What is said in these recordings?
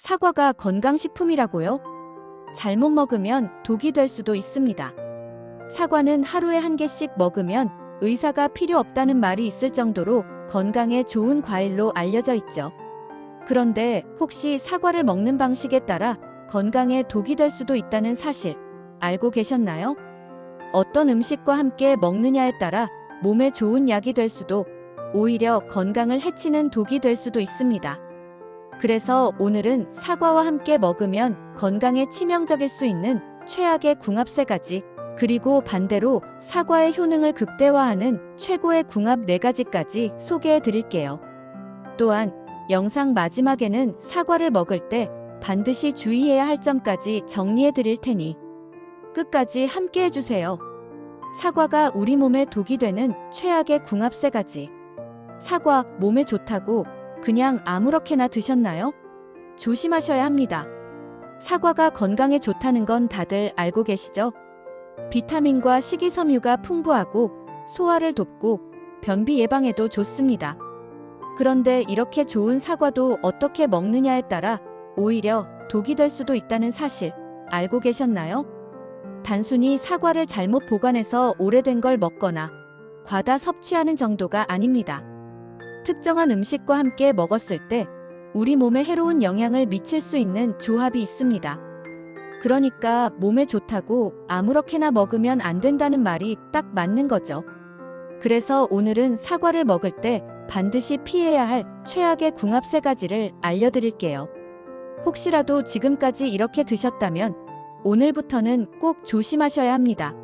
사과가 건강식품이라고요? 잘못 먹으면 독이 될 수도 있습니다. 사과는 하루에 한 개씩 먹으면 의사가 필요 없다는 말이 있을 정도로 건강에 좋은 과일로 알려져 있죠. 그런데 혹시 사과를 먹는 방식에 따라 건강에 독이 될 수도 있다는 사실 알고 계셨나요? 어떤 음식과 함께 먹느냐에 따라 몸에 좋은 약이 될 수도, 오히려 건강을 해치는 독이 될 수도 있습니다. 그래서 오늘은 사과와 함께 먹으면 건강에 치명적일 수 있는 최악의 궁합 3가지, 그리고 반대로 사과의 효능을 극대화하는 최고의 궁합 4가지까지 소개해 드릴게요. 또한 영상 마지막에는 사과를 먹을 때 반드시 주의해야 할 점까지 정리해 드릴 테니 끝까지 함께 해주세요. 사과가 우리 몸에 독이 되는 최악의 궁합 3가지. 사과 몸에 좋다고 그냥 아무렇게나 드셨나요? 조심하셔야 합니다. 사과가 건강에 좋다는 건 다들 알고 계시죠? 비타민과 식이섬유가 풍부하고 소화를 돕고 변비 예방에도 좋습니다. 그런데 이렇게 좋은 사과도 어떻게 먹느냐에 따라 오히려 독이 될 수도 있다는 사실 알고 계셨나요? 단순히 사과를 잘못 보관해서 오래된 걸 먹거나 과다 섭취하는 정도가 아닙니다. 특정한 음식과 함께 먹었을 때 우리 몸에 해로운 영향을 미칠 수 있는 조합이 있습니다. 그러니까 몸에 좋다고 아무렇게나 먹으면 안 된다는 말이 딱 맞는 거죠. 그래서 오늘은 사과를 먹을 때 반드시 피해야 할 최악의 궁합 3가지를 알려드릴게요. 혹시라도 지금까지 이렇게 드셨다면 오늘부터는 꼭 조심하셔야 합니다.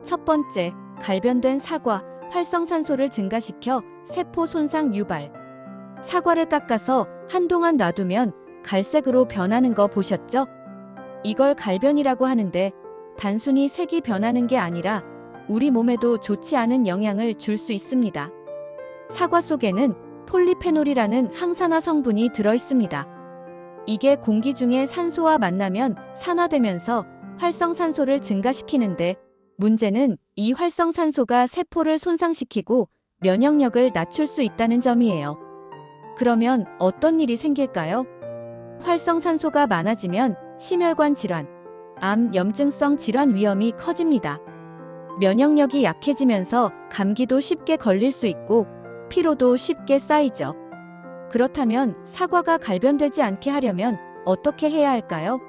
첫 번째, 갈변된 사과, 활성산소를 증가시켜 세포 손상 유발. 사과를 깎아서 한동안 놔두면 갈색으로 변하는 거 보셨죠? 이걸 갈변이라고 하는데 단순히 색이 변하는 게 아니라 우리 몸에도 좋지 않은 영향을 줄 수 있습니다. 사과 속에는 폴리페놀이라는 항산화 성분이 들어있습니다. 이게 공기 중에 산소와 만나면 산화되면서 활성산소를 증가시키는데, 문제는 이 활성산소가 세포를 손상시키고 면역력을 낮출 수 있다는 점이에요. 그러면 어떤 일이 생길까요? 활성산소가 많아지면 심혈관 질환, 암, 염증성 질환 위험이 커집니다. 면역력이 약해지면서 감기도 쉽게 걸릴 수 있고 피로도 쉽게 쌓이죠. 그렇다면 사과가 갈변되지 않게 하려면 어떻게 해야 할까요?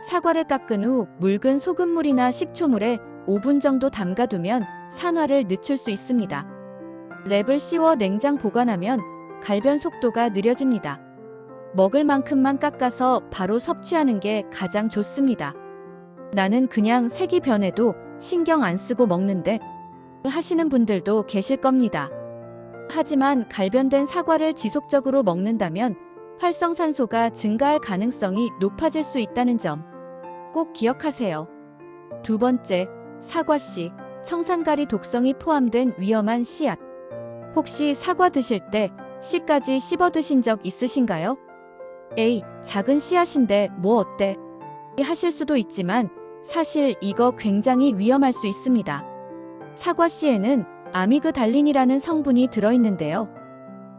사과를 깎은 후 묽은 소금물이나 식초물에 5분 정도 담가두면 산화를 늦출 수 있습니다. 랩을 씌워 냉장 보관하면 갈변 속도가 느려집니다. 먹을 만큼만 깎아서 바로 섭취하는 게 가장 좋습니다. 나는 그냥 색이 변해도 신경 안 쓰고 먹는데 하시는 분들도 계실 겁니다. 하지만 갈변된 사과를 지속적으로 먹는다면 활성산소가 증가할 가능성이 높아질 수 있다는 점 꼭 기억하세요. 두 번째, 사과씨, 청산가리 독성이 포함된 위험한 씨앗. 혹시 사과 드실 때 씨까지 씹어 드신 적 있으신가요? 에이, 작은 씨앗인데 뭐 어때? 하실 수도 있지만 사실 이거 굉장히 위험할 수 있습니다. 사과씨에는 아미그달린이라는 성분이 들어있는데요.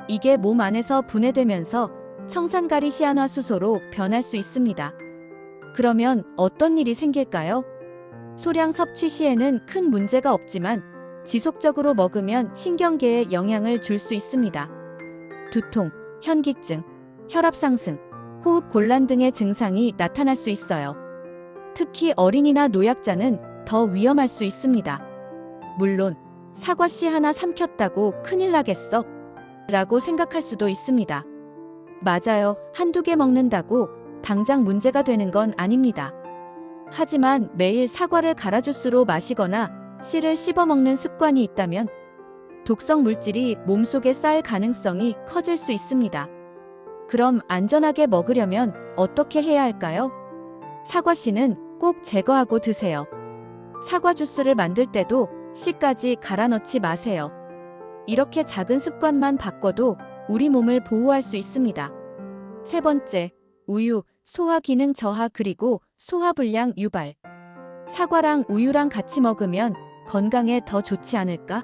이게 몸 안에서 분해되면서 청산가리시아노수소로 변할 수 있습니다. 그러면 어떤 일이 생길까요? 소량 섭취 시에는 큰 문제가 없지만 지속적으로 먹으면 신경계에 영향을 줄 수 있습니다. 두통, 현기증, 혈압 상승, 호흡 곤란 등의 증상이 나타날 수 있어요. 특히 어린이나 노약자는 더 위험할 수 있습니다. 물론 사과씨 하나 삼켰다고 큰일 나겠어? 라고 생각할 수도 있습니다. 맞아요. 한두 개 먹는다고 당장 문제가 되는 건 아닙니다. 하지만 매일 사과를 가라주스로 마시거나 씨를 씹어 먹는 습관이 있다면 독성 물질이 몸속에 쌓일 가능성이 커질 수 있습니다. 그럼 안전하게 먹으려면 어떻게 해야 할까요? 사과씨는 꼭 제거하고 드세요. 사과 주스를 만들 때도 씨까지 갈아 넣지 마세요. 이렇게 작은 습관만 바꿔도 우리 몸을 보호할 수 있습니다. 세 번째, 우유, 소화 기능 저하 그리고 소화불량 유발. 사과랑 우유랑 같이 먹으면 건강에 더 좋지 않을까?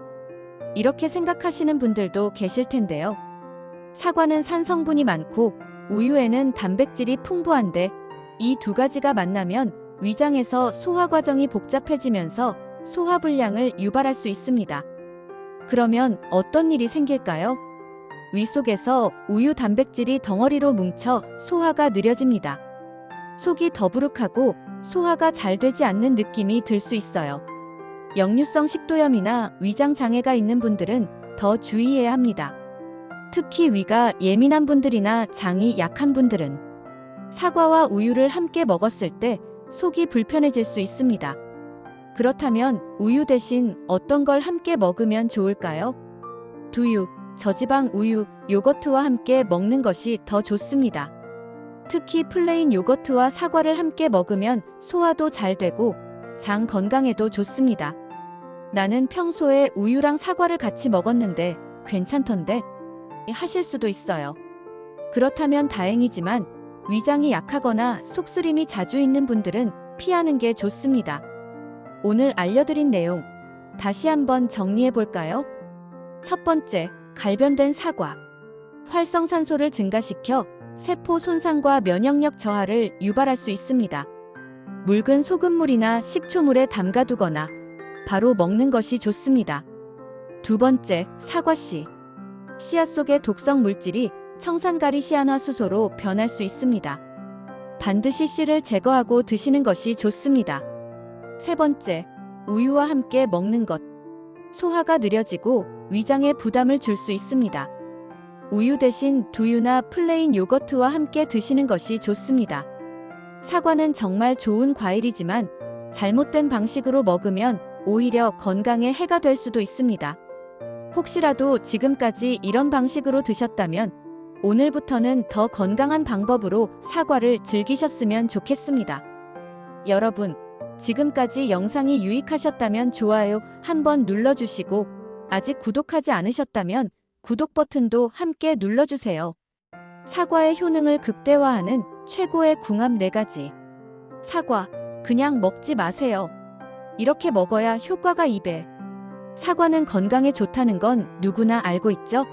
이렇게 생각하시는 분들도 계실 텐데요. 사과는 산 성분이 많고 우유에는 단백질이 풍부한데 이 두 가지가 만나면 위장에서 소화 과정이 복잡해지면서 소화불량을 유발할 수 있습니다. 그러면 어떤 일이 생길까요? 위 속에서 우유 단백질이 덩어리로 뭉쳐 소화가 느려집니다. 속이 더부룩하고 소화가 잘 되지 않는 느낌이 들 수 있어요. 역류성 식도염이나 위장 장애가 있는 분들은 더 주의해야 합니다. 특히 위가 예민한 분들이나 장이 약한 분들은 사과와 우유를 함께 먹었을 때 속이 불편해질 수 있습니다. 그렇다면 우유 대신 어떤 걸 함께 먹으면 좋을까요? 두유, 저지방 우유, 요거트와 함께 먹는 것이 더 좋습니다. 특히 플레인 요거트와 사과를 함께 먹으면 소화도 잘 되고 장 건강에도 좋습니다. 나는 평소에 우유랑 사과를 같이 먹었는데 괜찮던데 하실 수도 있어요. 그렇다면 다행이지만 위장이 약하거나 속쓰림이 자주 있는 분들은 피하는 게 좋습니다. 오늘 알려드린 내용 다시 한번 정리해 볼까요? 첫 번째, 갈변된 사과. 활성산소를 증가시켜 세포 손상과 면역력 저하를 유발할 수 있습니다. 묽은 소금물이나 식초물에 담가두거나 바로 먹는 것이 좋습니다. 두 번째, 사과씨. 씨앗 속의 독성 물질이 청산가리시안화수소로 변할 수 있습니다. 반드시 씨를 제거하고 드시는 것이 좋습니다. 세 번째, 우유와 함께 먹는 것. 소화가 느려지고 위장에 부담을 줄 수 있습니다. 우유 대신 두유나 플레인 요거트와 함께 드시는 것이 좋습니다. 사과는 정말 좋은 과일이지만 잘못된 방식으로 먹으면 오히려 건강에 해가 될 수도 있습니다. 혹시라도 지금까지 이런 방식으로 드셨다면 오늘부터는 더 건강한 방법으로 사과를 즐기셨으면 좋겠습니다. 여러분, 지금까지 영상이 유익하셨다면 좋아요 한번 눌러주시고 아직 구독하지 않으셨다면 구독 버튼도 함께 눌러주세요. 사과의 효능을 극대화하는 최고의 궁합 4가지. 사과, 그냥 먹지 마세요. 이렇게 먹어야 효과가 2배. 사과는 건강에 좋다는 건 누구나 알고 있죠?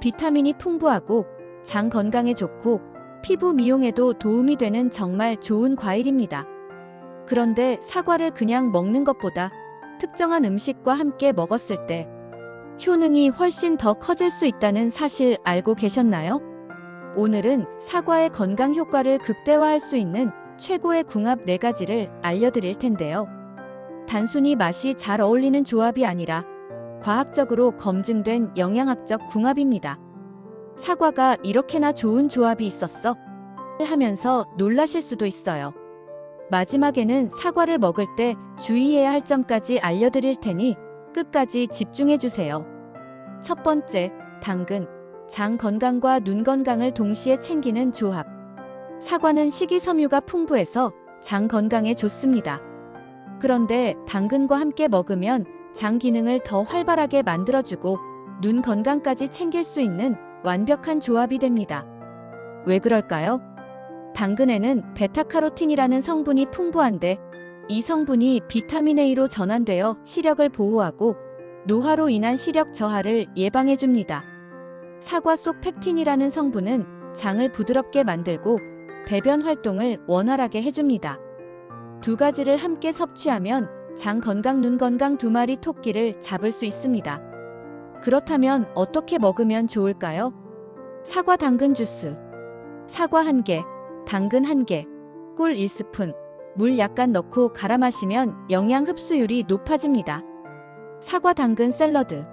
비타민이 풍부하고 장 건강에 좋고 피부 미용에도 도움이 되는 정말 좋은 과일입니다. 그런데 사과를 그냥 먹는 것보다 특정한 음식과 함께 먹었을 때 효능이 훨씬 더 커질 수 있다는 사실 알고 계셨나요? 오늘은 사과의 건강 효과를 극대화할 수 있는 최고의 궁합 4가지를 알려드릴 텐데요. 단순히 맛이 잘 어울리는 조합이 아니라 과학적으로 검증된 영양학적 궁합입니다. 사과가 이렇게나 좋은 조합이 있었어? 하면서 놀라실 수도 있어요. 마지막에는 사과를 먹을 때 주의해야 할 점까지 알려드릴 테니 끝까지 집중해주세요. 첫 번째, 당근. 장 건강과 눈 건강을 동시에 챙기는 조합. 사과는 식이섬유가 풍부해서 장 건강에 좋습니다. 그런데 당근과 함께 먹으면 장 기능을 더 활발하게 만들어주고 눈 건강까지 챙길 수 있는 완벽한 조합이 됩니다. 왜 그럴까요? 당근에는 베타카로틴이라는 성분이 풍부한데 이 성분이 비타민 A로 전환되어 시력을 보호하고 노화로 인한 시력 저하를 예방해줍니다. 사과 속 펙틴이라는 성분은 장을 부드럽게 만들고 배변 활동을 원활하게 해줍니다. 두 가지를 함께 섭취하면 장 건강, 눈 건강 두 마리 토끼를 잡을 수 있습니다. 그렇다면 어떻게 먹으면 좋을까요? 사과 당근 주스. 사과 1개, 당근 1개, 꿀 1스푼, 물 약간 넣고 갈아 마시면 영양 흡수율이 높아집니다. 사과 당근 샐러드.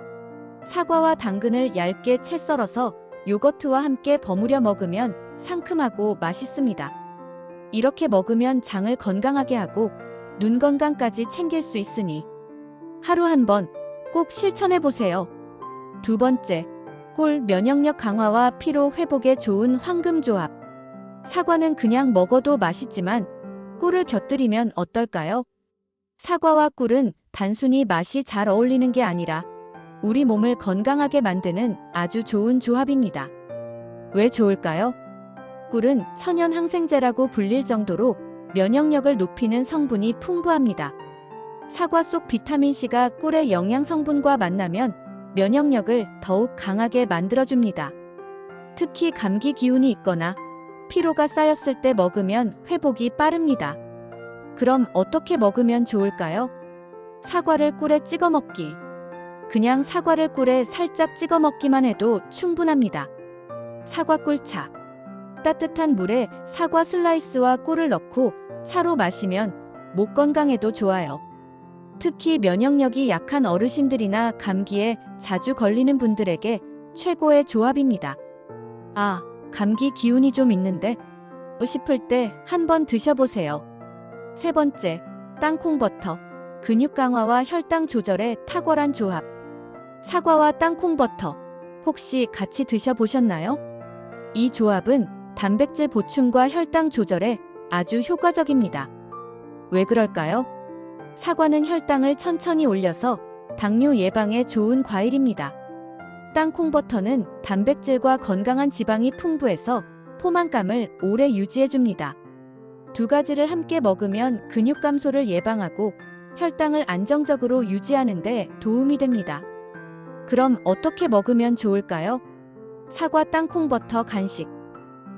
사과와 당근을 얇게 채 썰어서 요거트와 함께 버무려 먹으면 상큼하고 맛있습니다. 이렇게 먹으면 장을 건강하게 하고 눈 건강까지 챙길 수 있으니 하루 한 번 꼭 실천해 보세요. 두 번째, 꿀 면역력 강화와 피로 회복에 좋은 황금 조합. 사과는 그냥 먹어도 맛있지만 꿀을 곁들이면 어떨까요? 사과와 꿀은 단순히 맛이 잘 어울리는 게 아니라 우리 몸을 건강하게 만드는 아주 좋은 조합입니다. 왜 좋을까요? 꿀은 천연 항생제라고 불릴 정도로 면역력을 높이는 성분이 풍부합니다. 사과 속 비타민C가 꿀의 영양 성분과 만나면 면역력을 더욱 강하게 만들어줍니다. 특히 감기 기운이 있거나 피로가 쌓였을 때 먹으면 회복이 빠릅니다. 그럼 어떻게 먹으면 좋을까요? 사과를 꿀에 찍어 먹기. 그냥 사과를 꿀에 살짝 찍어 먹기만 해도 충분합니다. 사과 꿀차. 따뜻한 물에 사과 슬라이스와 꿀을 넣고 차로 마시면 목 건강에도 좋아요. 특히 면역력이 약한 어르신들이나 감기에 자주 걸리는 분들에게 최고의 조합입니다. 아, 감기 기운이 좀 있는데 싶을 때 한번 드셔보세요. 세 번째, 땅콩버터. 근육 강화와 혈당 조절에 탁월한 조합. 사과와 땅콩버터. 혹시 같이 드셔보셨나요? 이 조합은 단백질 보충과 혈당 조절에 아주 효과적입니다. 왜 그럴까요? 사과는 혈당을 천천히 올려서 당뇨 예방에 좋은 과일입니다. 땅콩버터는 단백질과 건강한 지방이 풍부해서 포만감을 오래 유지해줍니다. 두 가지를 함께 먹으면 근육 감소를 예방하고 혈당을 안정적으로 유지하는 데 도움이 됩니다. 그럼 어떻게 먹으면 좋을까요? 사과 땅콩버터 간식.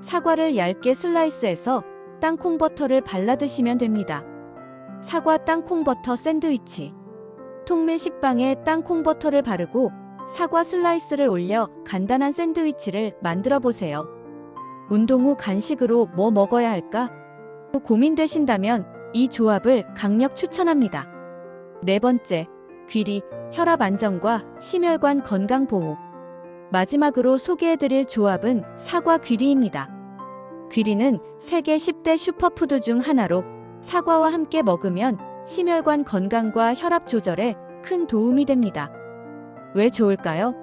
사과를 얇게 슬라이스해서 땅콩버터를 발라 드시면 됩니다. 사과 땅콩버터 샌드위치. 통밀 식빵에 땅콩버터를 바르고 사과 슬라이스를 올려 간단한 샌드위치를 만들어 보세요. 운동 후 간식으로 뭐 먹어야 할까? 고민되신다면 이 조합을 강력 추천합니다. 네 번째, 귀리, 혈압 안정과 심혈관 건강 보호. 마지막으로 소개해드릴 조합은 사과 귀리입니다. 귀리는 세계 10대 슈퍼푸드 중 하나로 사과와 함께 먹으면 심혈관 건강과 혈압 조절에 큰 도움이 됩니다. 왜 좋을까요?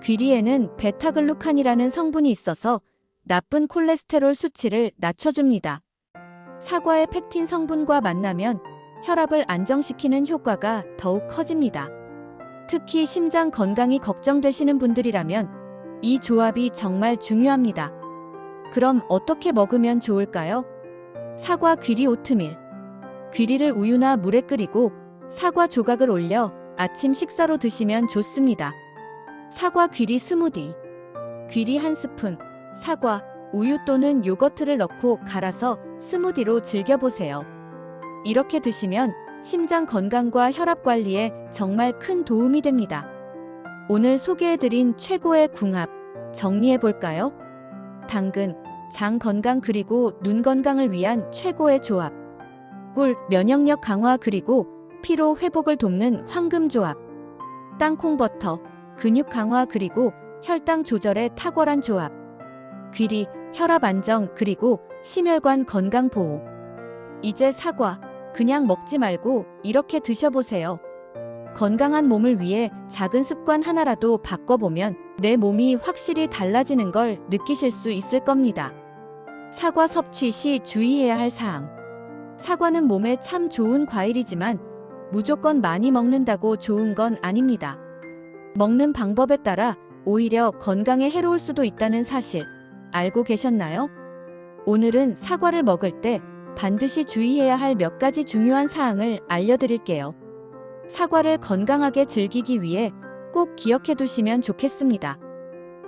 귀리에는 베타글루칸이라는 성분이 있어서 나쁜 콜레스테롤 수치를 낮춰줍니다. 사과의 펙틴 성분과 만나면 혈압을 안정시키는 효과가 더욱 커집니다. 특히 심장 건강이 걱정되시는 분들이라면 이 조합이 정말 중요합니다. 그럼 어떻게 먹으면 좋을까요? 사과 귀리 오트밀. 귀리를 우유나 물에 끓이고 사과 조각을 올려 아침 식사로 드시면 좋습니다. 사과 귀리 스무디. 귀리 한 스푼, 사과, 우유 또는 요거트를 넣고 갈아서 스무디로 즐겨보세요. 이렇게 드시면 심장 건강과 혈압 관리에 정말 큰 도움이 됩니다. 오늘 소개해드린 최고의 궁합, 정리해볼까요? 당근, 장 건강 그리고 눈 건강을 위한 최고의 조합. 꿀, 면역력 강화 그리고 피로 회복을 돕는 황금 조합. 땅콩버터, 근육 강화 그리고 혈당 조절에 탁월한 조합. 귀리, 혈압 안정 그리고 심혈관 건강 보호. 이제 사과, 그냥 먹지 말고 이렇게 드셔보세요. 건강한 몸을 위해 작은 습관 하나라도 바꿔보면 내 몸이 확실히 달라지는 걸 느끼실 수 있을 겁니다. 사과 섭취 시 주의해야 할 사항. 사과는 몸에 참 좋은 과일이지만 무조건 많이 먹는다고 좋은 건 아닙니다. 먹는 방법에 따라 오히려 건강에 해로울 수도 있다는 사실 알고 계셨나요? 오늘은 사과를 먹을 때 반드시 주의해야 할 몇 가지 중요한 사항을 알려드릴게요. 사과를 건강하게 즐기기 위해 꼭 기억해 두시면 좋겠습니다.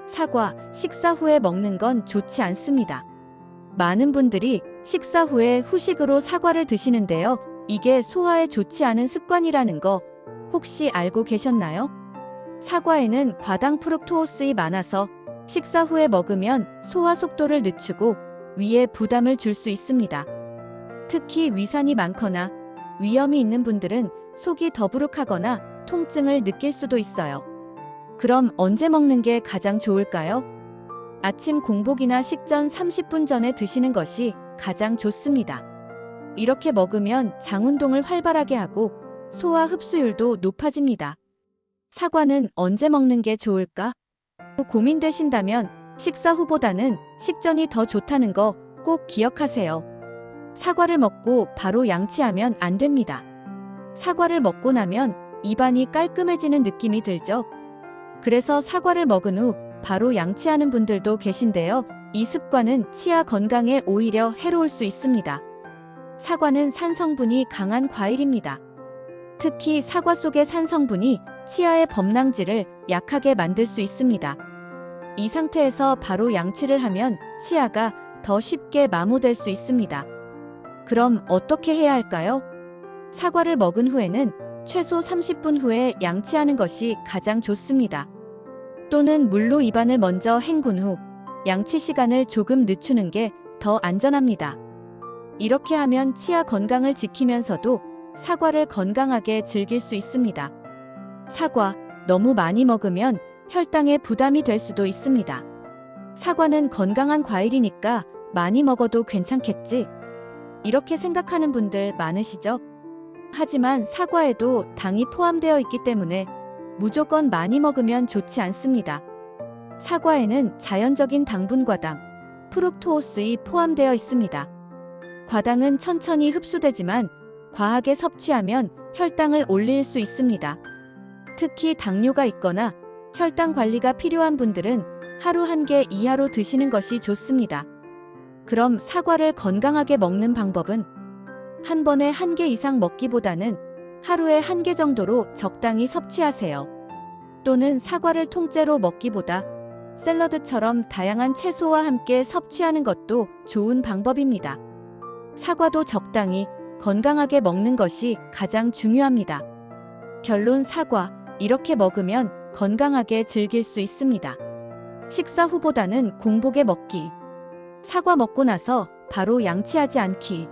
사과, 식사 후에 먹는 건 좋지 않습니다. 많은 분들이 식사 후에 후식으로 사과를 드시는데요. 이게 소화에 좋지 않은 습관이라는 거 혹시 알고 계셨나요? 사과에는 과당 프룩토오스이 많아서 식사 후에 먹으면 소화 속도를 늦추고 위에 부담을 줄 수 있습니다. 특히 위산이 많거나 위염이 있는 분들은 속이 더부룩하거나 통증을 느낄 수도 있어요. 그럼 언제 먹는 게 가장 좋을까요? 아침 공복이나 식전 30분 전에 드시는 것이 가장 좋습니다. 이렇게 먹으면 장 운동을 활발하게 하고 소화 흡수율도 높아집니다. 사과는 언제 먹는 게 좋을까? 고민되신다면 식사 후보다는 식전이 더 좋다는 거 꼭 기억하세요. 사과를 먹고 바로 양치하면 안 됩니다. 사과를 먹고 나면 입안이 깔끔해지는 느낌이 들죠? 그래서 사과를 먹은 후 바로 양치하는 분들도 계신데요. 이 습관은 치아 건강에 오히려 해로울 수 있습니다. 사과는 산 성분이 강한 과일입니다. 특히 사과 속의 산 성분이 치아의 범랑질을 약하게 만들 수 있습니다. 이 상태에서 바로 양치를 하면 치아가 더 쉽게 마모될 수 있습니다. 그럼 어떻게 해야 할까요? 사과를 먹은 후에는 최소 30분 후에 양치하는 것이 가장 좋습니다. 또는 물로 입안을 먼저 헹군 후 양치 시간을 조금 늦추는 게 더 안전합니다. 이렇게 하면 치아 건강을 지키면서도 사과를 건강하게 즐길 수 있습니다. 사과, 너무 많이 먹으면 혈당에 부담이 될 수도 있습니다. 사과는 건강한 과일이니까 많이 먹어도 괜찮겠지? 이렇게 생각하는 분들 많으시죠? 하지만 사과에도 당이 포함되어 있기 때문에 무조건 많이 먹으면 좋지 않습니다. 사과에는 자연적인 당분과 당, 프룩토오스이 포함되어 있습니다. 과당은 천천히 흡수되지만 과하게 섭취하면 혈당을 올릴 수 있습니다. 특히 당뇨가 있거나 혈당 관리가 필요한 분들은 하루 1개 이하로 드시는 것이 좋습니다. 그럼 사과를 건강하게 먹는 방법은 한 번에 1개 이상 먹기보다는 하루에 1개 정도로 적당히 섭취하세요. 또는 사과를 통째로 먹기보다 샐러드처럼 다양한 채소와 함께 섭취하는 것도 좋은 방법입니다. 사과도 적당히 건강하게 먹는 것이 가장 중요합니다. 결론 사과, 이렇게 먹으면 건강하게 즐길 수 있습니다. 식사 후보다는 공복에 먹기. 사과 먹고 나서 바로 양치하지 않기.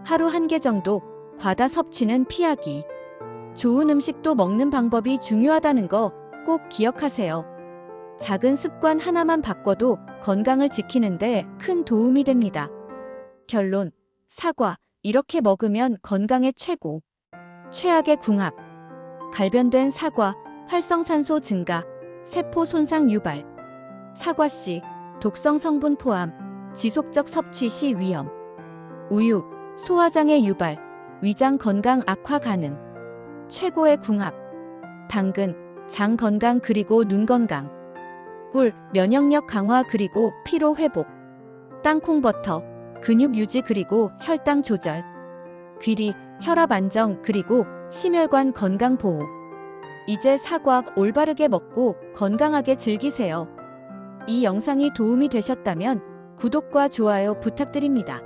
하루 1개 정도 과다 섭취는 피하기. 좋은 음식도 먹는 방법이 중요하다는 거 꼭 기억하세요. 작은 습관 하나만 바꿔도 건강을 지키는데 큰 도움이 됩니다. 결론, 사과, 이렇게 먹으면 건강에 최고. 최악의 궁합. 갈변된 사과, 활성산소 증가, 세포 손상 유발. 사과씨, 독성 성분 포함, 지속적 섭취 시 위험. 우유, 소화장애 유발, 위장 건강 악화 가능. 최고의 궁합. 당근, 장 건강 그리고 눈 건강. 꿀, 면역력 강화 그리고 피로 회복. 땅콩버터, 근육 유지 그리고 혈당 조절. 귀리, 혈압 안정 그리고 심혈관 건강 보호. 이제 사과 올바르게 먹고 건강하게 즐기세요. 이 영상이 도움이 되셨다면 구독과 좋아요 부탁드립니다.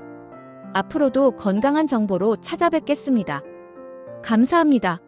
앞으로도 건강한 정보로 찾아뵙겠습니다. 감사합니다.